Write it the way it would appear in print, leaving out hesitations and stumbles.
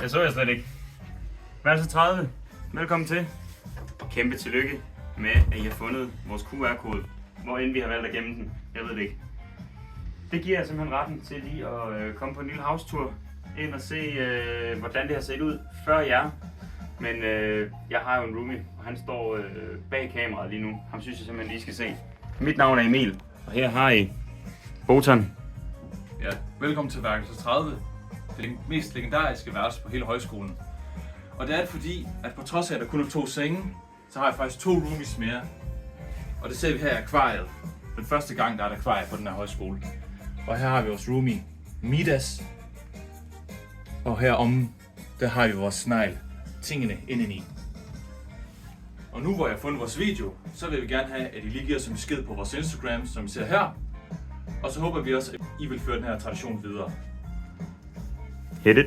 Jeg så jeg slet ikke. Værelse 30. Velkommen til. Og kæmpe tillykke med, at I har fundet vores QR-kode. Hvor end vi har valgt at gemme den. Jeg ved det ikke. Det giver jer simpelthen retten til lige at komme på en lille house-tur. Ind og se, hvordan det har set ud før jer. Men jeg har jo en roomie, og han står bag kameraet lige nu. Ham synes jeg simpelthen lige skal se. Mit navn er Emil, og her har I Botan. Ja, velkommen til værelse 30. Det mest legendariske værelse på hele højskolen. Og det er det fordi, at på trods af at der kun er 2 senge, så har jeg faktisk 2 roomies mere. Og det ser vi her i akvariet. Den første gang, der er et akvarie på den her højskole. Og her har vi vores roomie Midas. Og herom, der har vi vores snegl. Tingene indeni. Og nu hvor jeg har fundet vores video, så vil vi gerne have, at I lige giver os en besked på vores Instagram, som I ser her. Og så håber vi også, at I vil føre den her tradition videre. Hit it.